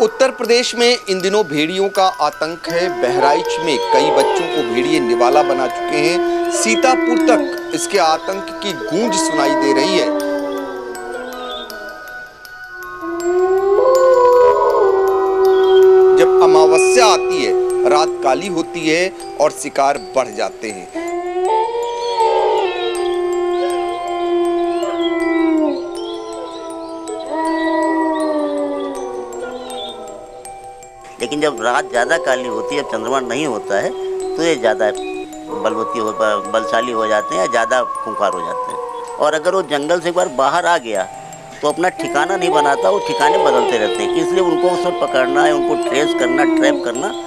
उत्तर प्रदेश में इन दिनों भेड़ियों का आतंक है। बहराइच में कई बच्चों को भेड़िए निवाला बना चुके हैं। सीतापुर तक इसके आतंक की गूंज सुनाई दे रही है। जब अमावस्या आती है, रात काली होती है और शिकार बढ़ जाते हैं। लेकिन जब रात ज़्यादा काली होती है, जब चंद्रमा नहीं होता है, तो ये ज़्यादा बलशाली हो जाते हैं या ज़्यादा खूंखार हो जाते हैं। और अगर वो जंगल से एक बार बाहर आ गया तो अपना ठिकाना नहीं बनाता, वो ठिकाने बदलते रहते हैं। इसलिए उनको उसमें पकड़ना है, उनको ट्रेस करना, ट्रैप करना।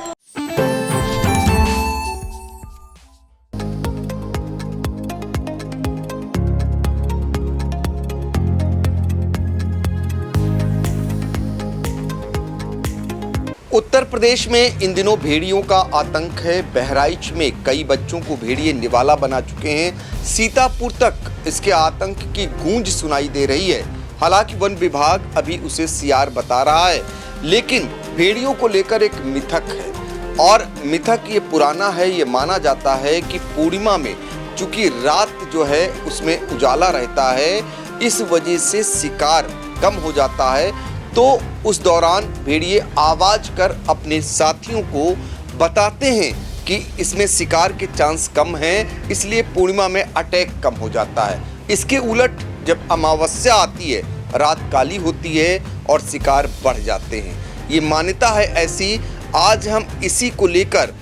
उत्तर प्रदेश में इन दिनों भेड़ियों का आतंक है। बहराइच में कई बच्चों को भेड़िए निवाला बना चुके हैं। सीतापुर तक इसके आतंक की गूंज सुनाई दे रही है। हालांकि वन विभाग अभी उसे सियार बता रहा है, लेकिन भेड़ियों को लेकर एक मिथक है और मिथक ये पुराना है। ये माना जाता है कि पूर्णिमा में चूंकि रात जो है उसमें उजाला रहता है, इस वजह से शिकार कम हो जाता है। तो उस दौरान भेड़िए आवाज कर अपने साथियों को बताते हैं कि इसमें शिकार के चांस कम हैं, इसलिए पूर्णिमा में अटैक कम हो जाता है। इसके उलट जब अमावस्या आती है, रात काली होती है और शिकार बढ़ जाते हैं। ये मान्यता है ऐसी। आज हम इसी को लेकर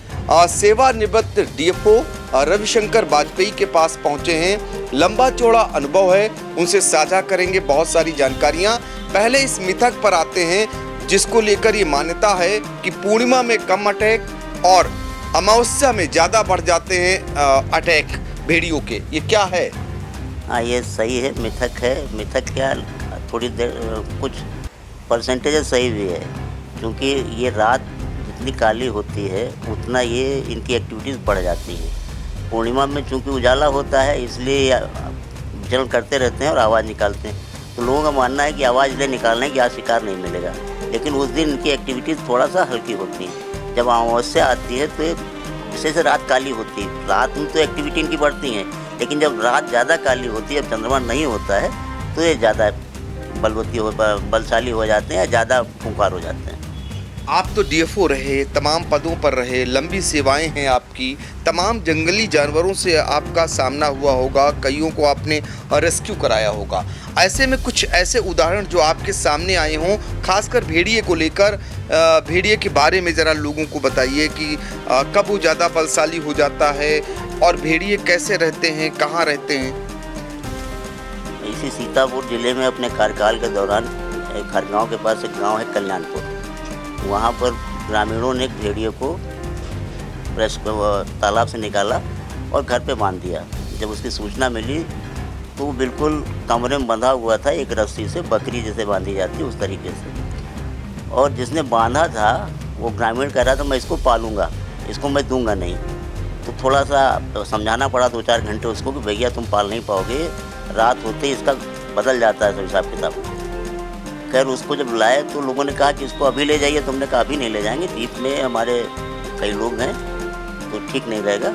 सेवानिवृत्त डीएफओ रविशंकर वाजपेयी के पास पहुंचे हैं। लंबा चौड़ा अनुभव है, उनसे साझा करेंगे बहुत सारी जानकारियां। पहले इस मिथक पर आते हैं जिसको लेकर ये मान्यता है कि पूर्णिमा में कम अटैक और अमावस्या में ज़्यादा बढ़ जाते हैं अटैक भेड़ियों के। ये क्या है? हाँ, ये सही है, मिथक है। मिथक क्या, थोड़ी देर कुछ परसेंटेज सही भी है, क्योंकि ये रात जितनी काली होती है उतना ये इनकी एक्टिविटीज़ बढ़ जाती है। पूर्णिमा में चूँकि उजाला होता है, इसलिए विचरण करते रहते हैं और आवाज़ निकालते हैं। तो लोगों का मानना है कि आवाज़ इसलिए निकालना है कि आज शिकार नहीं मिलेगा, लेकिन उस दिन इनकी एक्टिविटीज़ थोड़ा सा हल्की होती है। जब अमावस्या आती है तो विशेष रात काली होती है। रात में तो एक्टिविटी इनकी बढ़ती है, लेकिन जब रात ज़्यादा काली होती है, जब चंद्रमा नहीं होता है, तो ये ज़्यादा बलशाली हो जाते हैं या ज़्यादा खूंखार हो जाते हैं। आप तो डीएफओ रहे, तमाम पदों पर रहे, लंबी सेवाएं हैं आपकी, तमाम जंगली जानवरों से आपका सामना हुआ होगा, कईयों को आपने रेस्क्यू कराया होगा। ऐसे में कुछ ऐसे उदाहरण जो आपके सामने आए हों, खासकर भेड़िए को लेकर, भेड़िए के बारे में ज़रा लोगों को बताइए कि कब वो ज़्यादा बलशाली हो जाता है और भेड़िए कैसे रहते हैं, कहाँ रहते हैं। इसी सीतापुर ज़िले में अपने कार्यकाल के दौरान खरगांव के पास एक गाँव है कल्याणपुर, वहाँ पर ग्रामीणों ने एक भेड़िए को तालाब से निकाला और घर पे बांध दिया। जब उसकी सूचना मिली तो वो बिल्कुल कमरे में बंधा हुआ था, एक रस्सी से, बकरी जैसे बांधी जाती है उस तरीके से। और जिसने बांधा था वो ग्रामीण कह रहा था मैं इसको पालूंगा, इसको मैं दूंगा नहीं। तो थोड़ा सा समझाना पड़ा 2-4 घंटे उसको कि भैया तुम पाल नहीं पाओगे, रात होते ही इसका बदल जाता है सब हिसाब किताब। खैर उसको जब लाए तो लोगों ने कहा कि इसको अभी ले जाइए। तुमने कहा अभी नहीं ले जाएंगे, द्वीप में हमारे कई लोग हैं तो ठीक नहीं रहेगा,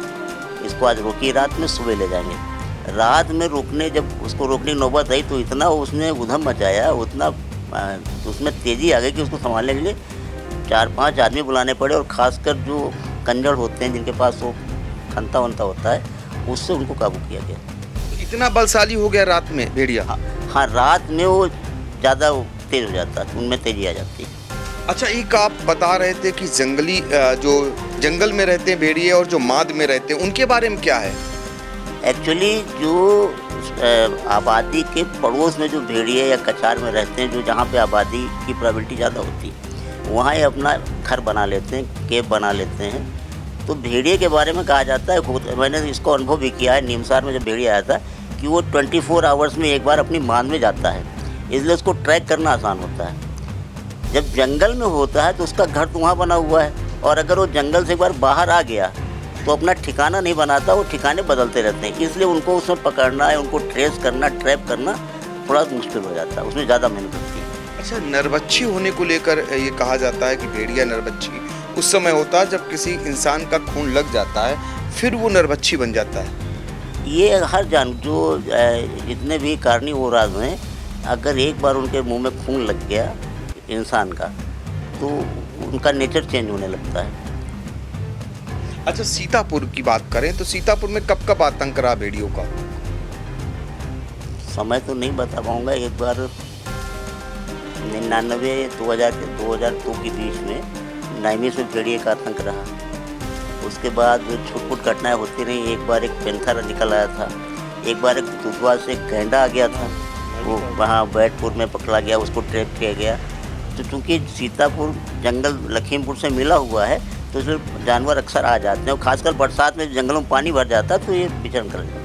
इसको आज रोकिए, रात में सुबह ले जाएंगे। रात में रोकने, जब उसको रोकने की नौबत आई तो इतना उसने उधम मचाया, उतना उसमें तेज़ी आ गई कि उसको संभालने के लिए 4-5 आदमी बुलाने पड़े। और ख़ासकर जो कंजड़ होते हैं, जिनके पास वो खंता वंता होता है, उससे उनको काबू किया गया। इतना बलशाली हो गया रात में भेड़िया? हाँ, रात में वो ज़्यादा तेज हो जाता है, उनमें तेजी आ जाती है। अच्छा, एक आप बता रहे थे कि जंगली जो जंगल में रहते हैं भेड़िए और जो माद में रहते हैं, उनके बारे में क्या है? एक्चुअली जो आबादी के पड़ोस में जो भेड़िए या कछार में रहते हैं, जो जहाँ पे आबादी की प्रोबेबिलिटी ज़्यादा होती है, वहाँ ये अपना घर बना लेते हैं, केप बना लेते हैं। तो भेड़िए के बारे में कहा जाता है, मैंने इसको अनुभव भी किया है, नीमसार में जब भेड़िया आया था, कि वो 24 आवर्स में एक बार अपनी माद में जाता है, इसलिए उसको ट्रैक करना आसान होता है। जब जंगल में होता है तो उसका घर तो वहाँ बना हुआ है, और अगर वो जंगल से एक बार बाहर आ गया तो अपना ठिकाना नहीं बनाता, वो ठिकाने बदलते रहते हैं। इसलिए उनको उसमें पकड़ना है, उनको ट्रेस करना, ट्रैप करना थोड़ा मुश्किल हो जाता है, उसमें ज़्यादा मेहनत होती है। अच्छा, नरबच्छी होने को लेकर ये कहा जाता है कि भेड़िया नरबच्छी उस समय होता है जब किसी इंसान का खून लग जाता है, फिर वो नरबच्छी बन जाता है। ये हर जो जितने भी कार्निवोराज हैं, अगर एक बार उनके मुंह में खून लग गया इंसान का, तो उनका नेचर चेंज होने लगता है। अच्छा, सीतापुर की बात करें तो सीतापुर में कब कब आतंक रहा भेड़ियों का? समय तो नहीं बता पाऊँगा। एक बार 99-2002 के बीच में नाइमीस में भेड़िए का आतंक रहा। उसके बाद छुटपुट घटनाएं होती रही। एक बार एक पेंथर निकल आया था, एक बार एक दुधवा से एक गैंडा आ गया था, वो वहाँ बैठपुर में पकड़ा गया, उसको ट्रैप किया गया। तो चूँकि सीतापुर जंगल लखीमपुर से मिला हुआ है, तो इसमें जानवर अक्सर आ जाते हैं, और खासकर बरसात में जंगलों में पानी भर जाता है, तो ये विचरण कर जाता है।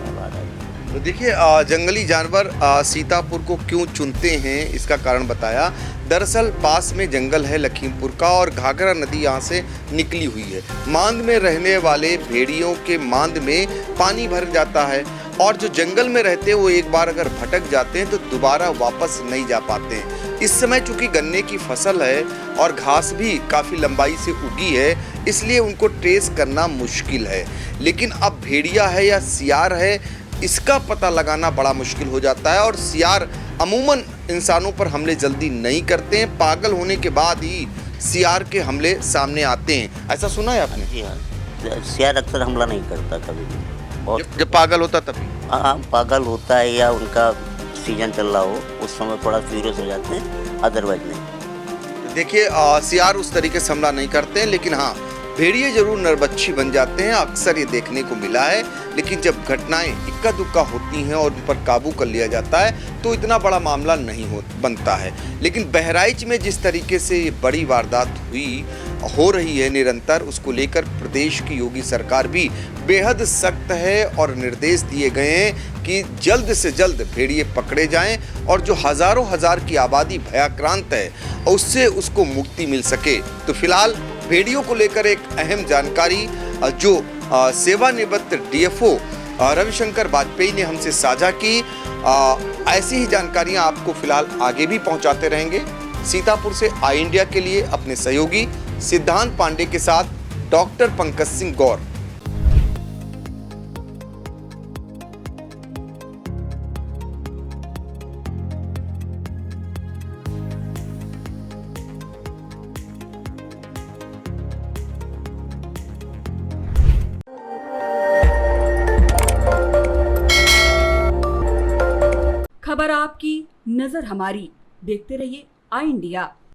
तो देखिए, जंगली जानवर सीतापुर को क्यों चुनते हैं इसका कारण बताया। दरअसल पास में जंगल है लखीमपुर का और घाघरा नदी यहाँ से निकली हुई है। मांद में रहने वाले भेड़ियों के मांद में पानी भर जाता है, और जो जंगल में रहते हैं वो एक बार अगर भटक जाते हैं तो दोबारा वापस नहीं जा पाते हैं। इस समय चूंकि गन्ने की फसल है और घास भी काफ़ी लंबाई से उगी है, इसलिए उनको ट्रेस करना मुश्किल है। लेकिन अब भेड़िया है या सियार है, इसका पता लगाना बड़ा मुश्किल हो जाता है। और सियार अमूमन इंसानों पर हमले जल्दी नहीं करते हैं, पागल होने के बाद ही सियार के हमले सामने आते हैं। ऐसा सुना है आपने? जी हाँ, सियार अक्सर हमला नहीं करता कभी भी। और जब पागल होता तभी? हाँ, पागल होता है या उनका सीजन चल रहा हो, उस समय थोड़ा फ्यूरियस हो जाते हैं, अदरवाइज नहीं। देखिए, सियार उस तरीके से हमला नहीं करते हैं, लेकिन हाँ, भेड़िए जरूर नरबच्छी बन जाते हैं, अक्सर ये देखने को मिला है। लेकिन जब घटनाएं इक्का दुक्का होती हैं और उन पर काबू कर लिया जाता है तो इतना बड़ा मामला नहीं बनता है। लेकिन बहराइच में जिस तरीके से ये बड़ी वारदात हो रही है निरंतर, उसको लेकर प्रदेश की योगी सरकार भी बेहद सख्त है और निर्देश दिए गए हैं कि जल्द से जल्द भेड़िए पकड़े जाएं और जो हजारों हजार की आबादी भयाक्रांत है उससे उसको मुक्ति मिल सके। तो फिलहाल भेड़ियों को लेकर एक अहम जानकारी जो सेवानिवृत्त डीएफओ रविशंकर वाजपेयी ने हमसे साझा की, ऐसी ही जानकारियां आपको फिलहाल आगे भी पहुंचाते रहेंगे। सीतापुर से आई इंडिया के लिए अपने सहयोगी सिद्धांत पांडे के साथ डॉक्टर पंकज सिंह गौर। खबर आपकी, नजर हमारी। देखते रहिए आई इंडिया।